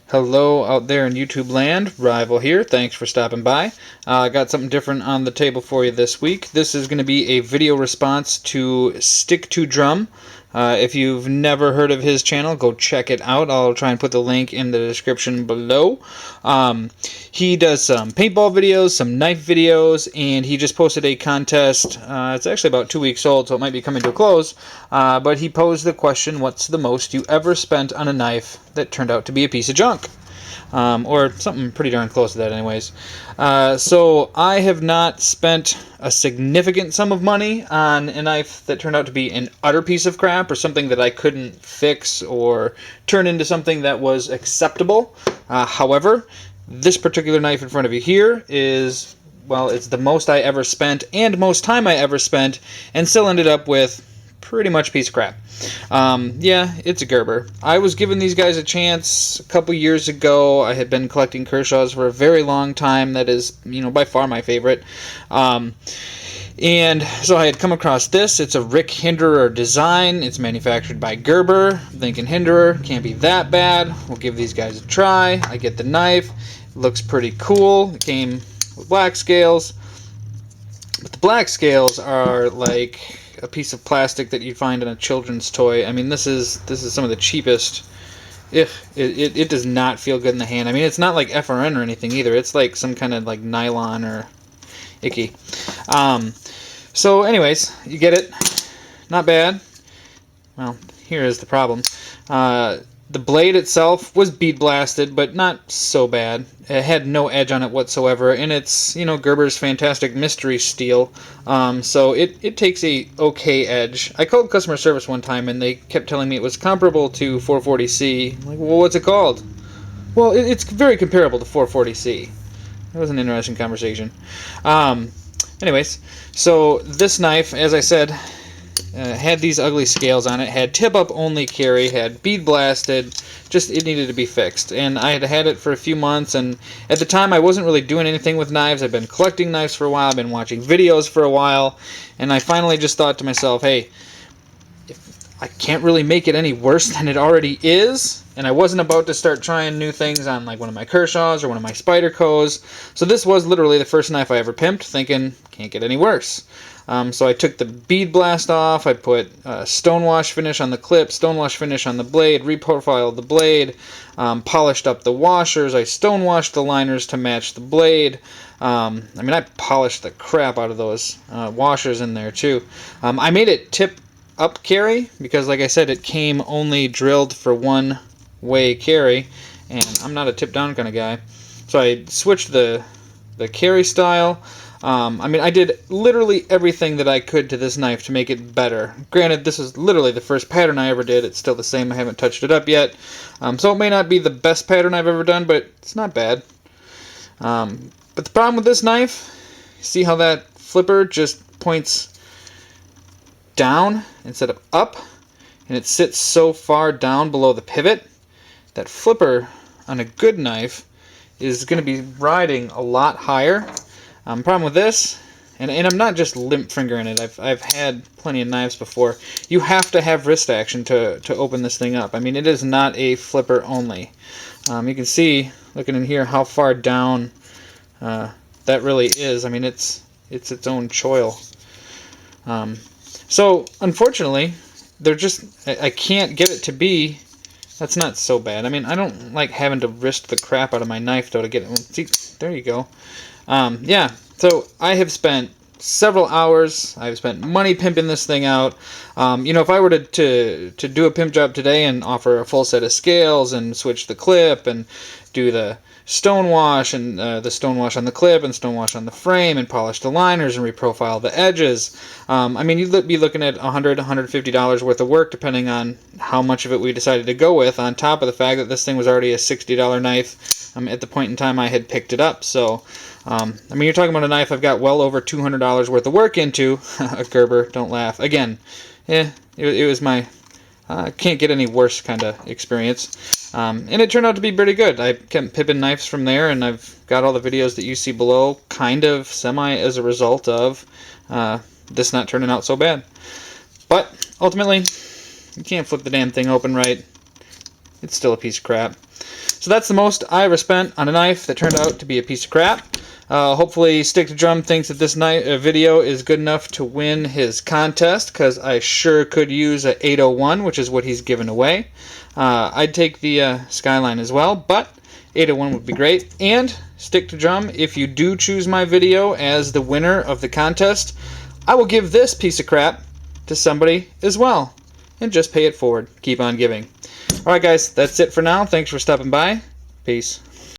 Hello out there in YouTube land, Rival here. Thanks for stopping by. I got something different on the table for you this week. This is going to be a video response to Sticktodrum. If you've never heard of his channel, go check it out. I'll try and put the link in the description below. He does some paintball videos, some knife videos, and he just posted a contest. It's actually about 2 weeks old, so it might be coming to a close. But he posed the question, what's the most you ever spent on a knife that turned out to be a piece of junk? Or something pretty darn close to that anyways. So I have not spent a significant sum of money on a knife that turned out to be an utter piece of crap or something that I couldn't fix or turn into something that was acceptable. However, this particular knife in front of you here is, well, it's the most I ever spent and most time I ever spent, and still ended up with pretty much a piece of crap. Yeah, it's a Gerber. I was giving these guys a chance a couple years ago. I had been collecting Kershaws for a very long time. That is, by far my favorite. And so I had come across this. It's a Rick Hinderer design. It's manufactured by Gerber. I'm thinking Hinderer can't be that bad. We'll give these guys a try. I get the knife. It looks pretty cool. It came with black scales. But the black scales are like a piece of plastic that you find in a children's toy. I mean, this is some of the cheapest. It does not feel good in the hand. I mean, it's not like FRN or anything either. It's like some kind of like nylon or icky. So anyways, you get it. Not bad. Well, here is the problem. The blade itself was bead blasted, but not so bad. It had no edge on it whatsoever, and it's, Gerber's fantastic mystery steel, so it takes a okay edge. I called customer service one time, and they kept telling me it was comparable to 440C. I'm like, well, what's it called? Well, it's very comparable to 440C. That was an interesting conversation. Anyways, so this knife, as I said, had these ugly scales on it, had tip-up only carry, had bead blasted, just it needed to be fixed. And I had had it for a few months, and at the time I wasn't really doing anything with knives. I've been collecting knives for a while, I've been watching videos for a while, and I finally just thought to myself, hey, if I can't really make it any worse than it already is, and I wasn't about to start trying new things on like one of my Kershaws or one of my Spydercos, so this was literally the first knife I ever pimped, thinking, can't get any worse. So I took the bead blast off, I put stonewash finish on the clip, stonewash finish on the blade, reprofiled the blade, polished up the washers, I stonewashed the liners to match the blade. I polished the crap out of those washers in there too. I made it tip up carry because, like I said, it came only drilled for one way carry, and I'm not a tip down kind of guy. So I switched the carry style. I did literally everything that I could to this knife to make it better. Granted, this is literally the first pattern I ever did. It's still the same. I haven't touched it up yet. So it may not be the best pattern I've ever done, but it's not bad. But the problem with this knife, see how that flipper just points down instead of up? And it sits so far down below the pivot. That flipper on a good knife is going to be riding a lot higher. Problem with this, and I'm not just limp fingering it, I've had plenty of knives before, you have to have wrist action to open this thing up. I mean, it is not a flipper only. You can see, looking in here, how far down that really is. I mean, it's its own choil. So, unfortunately, I can't get it to be. That's not so bad. I mean, I don't like having to wrist the crap out of my knife, though, to get it. See, there you go. Yeah, so I have spent several hours. I've spent money pimping this thing out. If I were to do a pimp job today and offer a full set of scales and switch the clip and do the stonewash and the stonewash on the clip and stonewash on the frame and polish the liners and reprofile the edges, you'd be looking at $100, $150 worth of work, depending on how much of it we decided to go with, on top of the fact that this thing was already a $60 knife at the point in time I had picked it up. So you're talking about a knife I've got well over $200 worth of work into. A Gerber, don't laugh. Again, it was my can't get any worse kind of experience. And it turned out to be pretty good. I kept pipping knives from there, and I've got all the videos that you see below kind of semi as a result of this not turning out so bad. But ultimately, you can't flip the damn thing open right. It's still a piece of crap. So that's the most I ever spent on a knife that turned out to be a piece of crap. Hopefully Sticktodrum thinks that this video is good enough to win his contest, because I sure could use a 801, which is what he's given away. I'd take the Skyline as well, but 801 would be great. And Sticktodrum, if you do choose my video as the winner of the contest, I will give this piece of crap to somebody as well. And just pay it forward. Keep on giving. Alright guys, that's it for now. Thanks for stopping by. Peace.